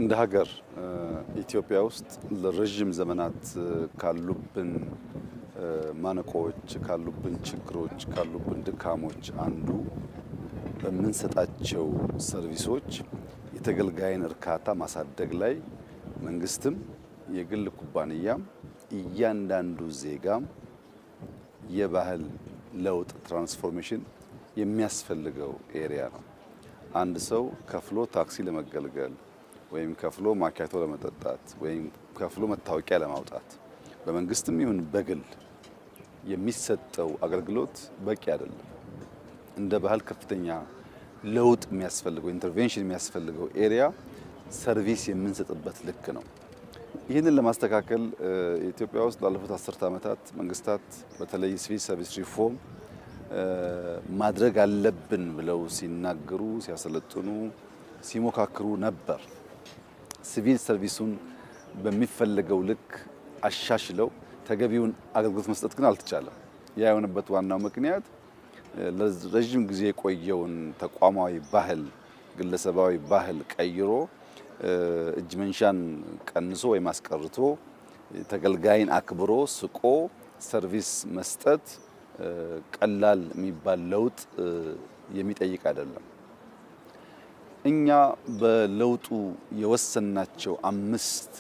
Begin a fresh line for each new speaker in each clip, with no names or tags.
እንደ ሀገር ኢትዮጵያ ውስጥ ለረጅም ዘመናት ካሉብን ማነቆዎች፣ ካሉብን ችግሮች፣ ካሉብን ድካሞች አንዱ በምንሰጣቸው ሰርቪሶች የተገልጋይን እርካታ ማሳደግ ላይ መንግስትም የግል ኩባንያም እያንዳንዱ ዜጋም የባህል ለውጥ ትራንስፎርሜሽን የሚያስፈልገው ኤሪያ ነው። አንድ ሰው ከፍሎ ታክሲ ለመገልገል ወይም ከፍሎ ማኪያቶ ለመጠጣት ወይም ከፍሎ መታወቂያ ለማውጣት በመንግስትም ይሁን በግል የሚሰጠው አገልግሎት በቂ አይደለም። እንደ ባህል ከፍተኛ ለውጥ የሚያስፈልገው ኢንተርቬንሽን የሚያስፈልገው ኤሪያ ሰርቪስ የምንሰጥበት ልክ ነው። ይህንን ለማስተካከል ኢትዮጵያ ውስጥ ላለፉት 10 ዓመታት መንግስታት በተለይ ሲቪል ሰርቪስ ሪፎርም ማድረግ አለብን ብለው ሲናገሩ፣ ሲያሰለጥኑ፣ ሲሞካክሩ ነበር። ሲቪል ሰርቪሱን በሚፈለገው ልክ አሻሽለው ተገቢውን አገልግሎት መስጠት ግን አልተቻለም። ያ የሆነበት ዋናው ምክንያት ለረጅም ጊዜ የቆየውን ተቋማዊ ባህል፣ ግለሰባዊ ባህል ቀይሮ እጅ መንሻን ቀንሶ ወይም አስቀርቶ ተገልጋይን አክብሮ ስቆ ሰርቪስ መስጠት ቀላል የሚባል ለውጥ የሚጠይቅ አይደለም። እኛ በለውጡ የወሰናቸው 5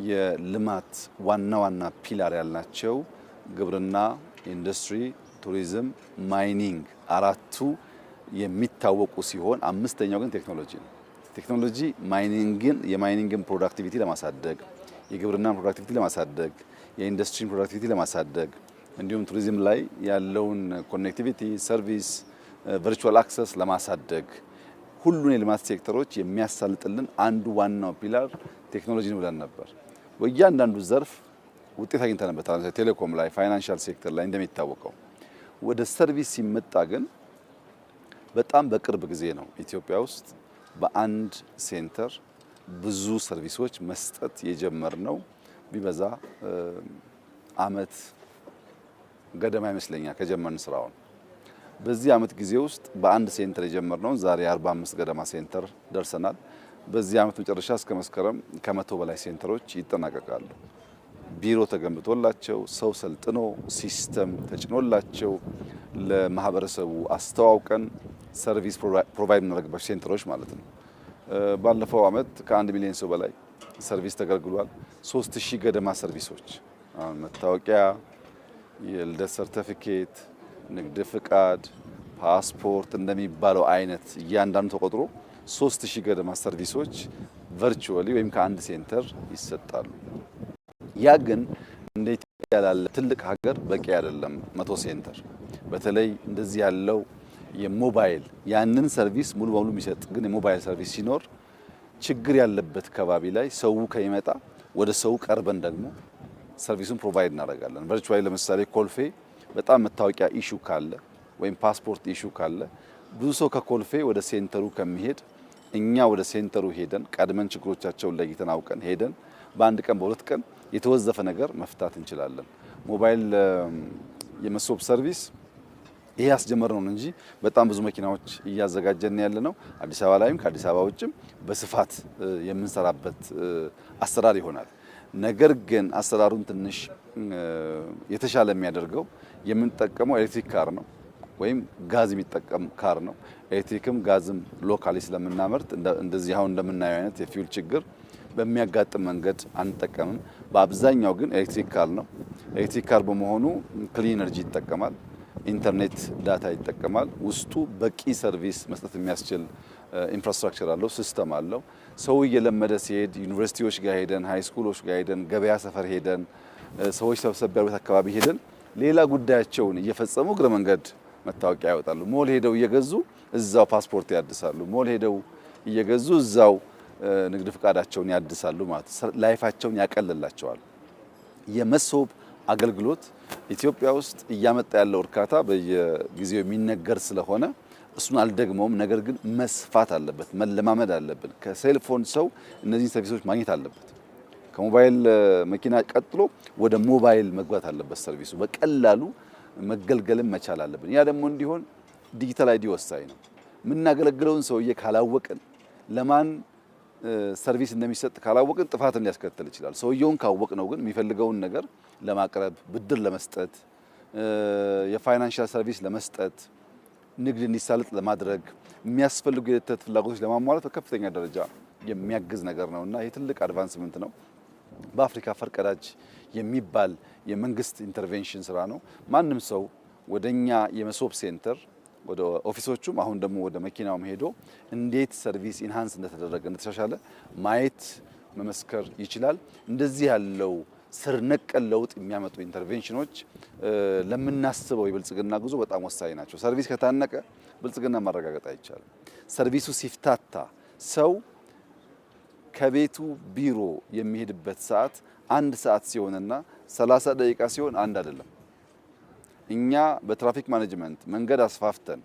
የልማት ዋና ዋና ፒላር ያልናቸው ግብርና፣ ኢንዱስትሪ፣ ቱሪዝም፣ ማይኒንግ አራቱ የሚታወቁ ሲሆን 5ኛው ግን ቴክኖሎጂ ነው። ቴክኖሎጂ የማይኒንግን ፕሮዳክቲቪቲ ለማሳደግ፣ የግብርናን ፕሮዳክቲቪቲ ለማሳደግ፣ የኢንዱስትሪን ፕሮዳክቲቪቲ ለማሳደግ እንዲሁም ቱሪዝም ላይ ያለውን ኮኔክቲቪቲ፣ ሰርቪስ፣ ቨርቹዋል አክሰስ ለማሳደግ ሁሉን የልማት ሴክተሮች የሚያሳልጥልን አንዱ ዋናው ፒላር ቴክኖሎጂ ነው ብለን ነበር። በእያንዳንዱ ዘርፍ ውጤት አግኝተንበታል። ቴሌኮም ላይ፣ ፋይናንሻል ሴክተር ላይ እንደሚታወቀው። ወደ ሰርቪስ ሲመጣ ግን በጣም በቅርብ ጊዜ ነው ኢትዮጵያ ውስጥ በአንድ ሴንተር ብዙ ሰርቪሶች መስጠት የጀመርነው። ቢበዛ አመት ገደማ ይመስለኛል ከጀመርን ስራውን። በዚህ አመት ጊዜ ውስጥ በአንድ ሴንተር የጀመርነው ዛሬ 45 ገደማ ሴንተር ደርሰናል። በዚህ አመት መጨረሻ እስከ መስከረም ከ100 በላይ ሴንተሮች ይጠናቀቃሉ። ቢሮ ተገንብቶላቸው ሰው ሰልጥኖ ሲስተም ተጭኖላቸው ለማህበረሰቡ አስተዋውቀን ሰርቪስ ፕሮቫይድ እናደርግባቸው ሴንተሮች ማለት ነው። ባለፈው አመት ከ1 ሚሊዮን ሰው በላይ ሰርቪስ ተገልግሏል። 3000 ገደማ ሰርቪሶች መታወቂያ፣ የልደት ሰርቲፊኬት፣ ንግድ ፍቃድ፣ ፓስፖርት እንደሚባለው አይነት እያንዳንዱ ተቆጥሮ 3000 ገደማ ሰርቪሶች ቨርቹዋሊ ወይም ከአንድ ሴንተር ይሰጣሉ። ያ ግን እንደ ኢትዮጵያ ያለ ትልቅ ሀገር በቂ አይደለም። 100 ሴንተር በተለይ እንደዚህ ያለው የሞባይል ያንን ሰርቪስ ሙሉ በሙሉ የሚሰጥ ግን የሞባይል ሰርቪስ ሲኖር ችግር ያለበት ከባቢ ላይ ሰው ከይመጣ ወደ ሰው ቀርበን ደግሞ ሰርቪሱን ፕሮቫይድ እናደርጋለን። ቨርቹዋሊ ለምሳሌ ኮልፌ በጣም መታወቂያ ኢሹ ካለ ወይም ፓስፖርት ኢሹ ካለ ብዙ ሰው ከኮልፌ ወደ ሴንተሩ ከሚሄድ እኛ ወደ ሴንተሩ ሄደን ቀድመን ችግሮቻቸውን ለይተን አውቀን ሄደን በአንድ ቀን በሁለት ቀን የተወዘፈ ነገር መፍታት እንችላለን። ሞባይል የመሶብ ሰርቪስ ይሄ ያስጀመርነው ነው እንጂ በጣም ብዙ መኪናዎች እያዘጋጀን ያለ ነው። አዲስ አበባ ላይም ከአዲስ አበባ ውጭም በስፋት የምንሰራበት አሰራር ይሆናል። ነገር ግን አሰራሩን ትንሽ የተሻለ የሚያደርገው የምንጠቀመው ኤሌክትሪክ ካር ነው ወይም ጋዝ የሚጠቀም ካር ነው። ኤሌክትሪክም ጋዝም ሎካሊ ስለምናመርት እንደዚህ አሁን እንደምናየው አይነት የፊውል ችግር በሚያጋጥም መንገድ አንጠቀምም። በአብዛኛው ግን ኤሌክትሪክ ካር ነው። ኤሌክትሪክ ካር በመሆኑ ክሊን ኤነርጂ ይጠቀማል፣ ኢንተርኔት ዳታ ይጠቀማል። ውስጡ በቂ ሰርቪስ መስጠት የሚያስችል ኢንፍራስትራክቸር አለው፣ ሲስተም አለው። ሰው እየለመደ ሲሄድ ዩኒቨርሲቲዎች ጋር ሄደን፣ ሃይ ስኩሎች ጋር ሄደን፣ ገበያ ሰፈር ሄደን፣ ሰዎች ሰብሰብ ያሉት አካባቢ ሄደን ሌላ ጉዳያቸውን እየፈጸሙ እግረ መንገድ መታወቂያ ያወጣሉ። ሞል ሄደው እየገዙ እዛው ፓስፖርት ያድሳሉ። ሞል ሄደው እየገዙ እዛው ንግድ ፍቃዳቸውን ያድሳሉ ማለት ላይፋቸውን ያቀልላቸዋል። የመሶብ አገልግሎት ኢትዮጵያ ውስጥ እያመጣ ያለው እርካታ በየጊዜው የሚነገር ስለሆነ እሱን አልደግመውም። ነገር ግን መስፋት አለበት፣ መለማመድ አለብን። ከሴልፎን ሰው እነዚህን ሰርቪሶች ማግኘት አለበት። ከሞባይል መኪና ቀጥሎ ወደ ሞባይል መግባት አለበት። ሰርቪሱ በቀላሉ መገልገልም መቻል አለብን። ያ ደግሞ እንዲሆን ዲጂታል አይዲ ወሳኝ ነው። የምናገለግለውን ሰውዬ ካላወቅን ለማን ሰርቪስ እንደሚሰጥ ካላወቅን ጥፋትን ሊያስከትል ይችላል። ሰውየውን ካወቅነው ግን የሚፈልገውን ነገር ለማቅረብ ብድር ለመስጠት የፋይናንሻል ሰርቪስ ለመስጠት ንግድ እንዲሳለጥ ለማድረግ የሚያስፈልጉ የዕለት ፍላጎቶች ለማሟላት በከፍተኛ ደረጃ የሚያግዝ ነገር ነውና ይህ ትልቅ አድቫንስመንት ነው። በአፍሪካ ፈርቀዳጅ የሚባል የመንግስት ኢንተርቬንሽን ስራ ነው። ማንም ሰው ወደኛ የመሶብ ሴንተር ወደ ኦፊሶቹም አሁን ደግሞ ወደ መኪናውም ሄዶ እንዴት ሰርቪስ ኢንሃንስ እንደተደረገ እንደተሻሻለ ማየት መመስከር ይችላል። እንደዚህ ያለው ስር ነቀል ለውጥ የሚያመጡ ኢንተርቬንሽኖች ለምናስበው የብልጽግና ጉዞ በጣም ወሳኝ ናቸው። ሰርቪስ ከታነቀ ብልጽግና ማረጋገጥ አይቻልም። ሰርቪሱ ሲፍታታ ሰው ከቤቱ ቢሮ የሚሄድበት ሰዓት 1 ሰዓት ሲሆንና 30 ደቂቃ ሲሆን አንድ አይደለም። እኛ በትራፊክ ማኔጅመንት መንገድ አስፋፍተን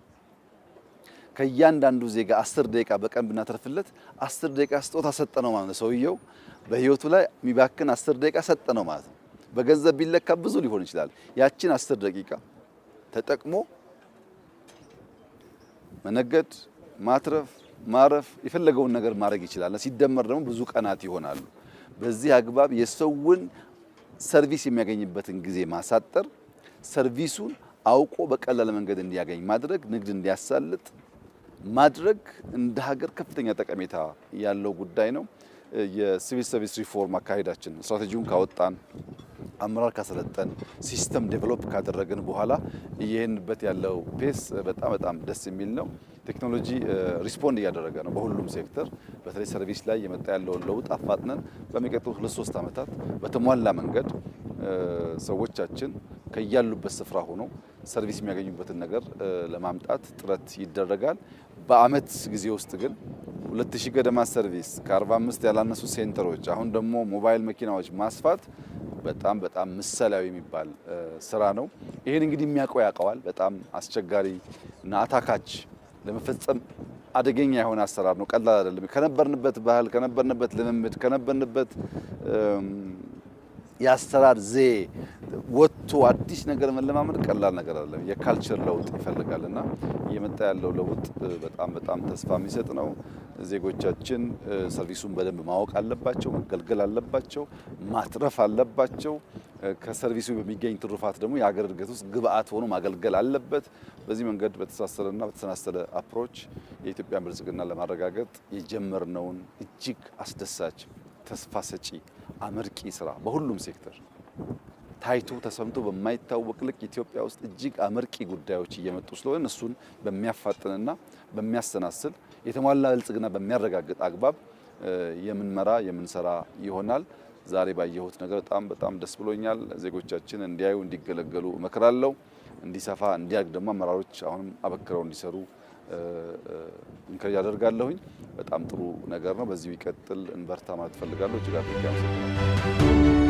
ከእያንዳንዱ ዜጋ 10 ደቂቃ በቀን ብናተርፍለት 10 ደቂቃ ስጦታ ሰጠነው ማለት ነው። ሰውየው በህይወቱ ላይ የሚባክን 10 ደቂቃ ሰጠነው ማለት ነው። በገንዘብ ቢለካ ብዙ ሊሆን ይችላል። ያችን 10 ደቂቃ ተጠቅሞ መነገድ፣ ማትረፍ፣ ማረፍ የፈለገውን ነገር ማድረግ ይችላል። ሲደመር ደግሞ ብዙ ቀናት ይሆናሉ። በዚህ አግባብ የሰውን ሰርቪስ የሚያገኝበትን ጊዜ ማሳጠር፣ ሰርቪሱን አውቆ በቀላል መንገድ እንዲያገኝ ማድረግ፣ ንግድ እንዲያሳልጥ ማድረግ እንደ ሀገር ከፍተኛ ጠቀሜታ ያለው ጉዳይ ነው። የሲቪል ሰርቪስ ሪፎርም አካሄዳችን ስትራቴጂውን ካወጣን አመራር ካሰለጠን ሲስተም ዴቨሎፕ ካደረግን በኋላ እየሄንበት ያለው ፔስ በጣም ደስ የሚል ነው። ቴክኖሎጂ ሪስፖንድ እያደረገ ነው በሁሉም ሴክተር። በተለይ ሰርቪስ ላይ የመጣ ያለውን ለውጥ አፋጥነን በሚቀጥሉት 2-3 ዓመታት በተሟላ መንገድ ሰዎቻችን ከያሉበት ስፍራ ሆነው ሰርቪስ የሚያገኙበትን ነገር ለማምጣት ጥረት ይደረጋል። በአመት ጊዜ ውስጥ ግን 2000 ገደማ ሰርቪስ ከ45 ያላነሱ ሴንተሮች አሁን ደግሞ ሞባይል መኪናዎች ማስፋት በጣም ምሳሌያዊ የሚባል ስራ ነው። ይሄን እንግዲህ የሚያውቀው ያውቀዋል። በጣም አስቸጋሪ እና አታካች ለመፈጸም አደገኛ የሆነ አሰራር ነው። ቀላል አይደለም። ከነበርንበት ባህል፣ ከነበርንበት ልምምድ፣ ከነበርንበት የአሰራር ዘዬ ወጥቶ አዲስ ነገር መለማመድ ቀላል ነገር አይደለም። የካልቸር ለውጥ ይፈልጋልና እየመጣ ያለው ለውጥ በጣም ተስፋ የሚሰጥ ነው። ዜጎቻችን ሰርቪሱን በደንብ ማወቅ አለባቸው፣ መገልገል አለባቸው፣ ማትረፍ አለባቸው። ከሰርቪሱ በሚገኝ ትሩፋት ደግሞ የሀገር እድገት ውስጥ ግብአት ሆኖ ማገልገል አለበት። በዚህ መንገድ በተሳሰረና በተሰናሰለ አፕሮች የኢትዮጵያን ብልጽግና ለማረጋገጥ የጀመርነውን እጅግ አስደሳች ተስፋ ሰጪ አመርቂ ስራ በሁሉም ሴክተር ታይቶ ተሰምቶ በማይታወቅ ልክ ኢትዮጵያ ውስጥ እጅግ አመርቂ ጉዳዮች እየመጡ ስለሆነ እሱን በሚያፋጥንና በሚያሰናስል የተሟላ ብልጽግና በሚያረጋግጥ አግባብ የምንሰራ ይሆናል። ዛሬ ባየሁት ነገር በጣም ደስ ብሎኛል። ዜጎቻችን እንዲያዩ እንዲገለገሉ እመክራለሁ። እንዲሰፋ እንዲያድግ ደግሞ አመራሮች አሁንም አበክረው እንዲሰሩ እንከር ያደርጋለሁኝ። በጣም ጥሩ ነገር ነው። በዚሁ ይቀጥል፣ እንበርታ ማለት ፈልጋለሁ። እጅግ አድርጌ አመሰግናለሁ።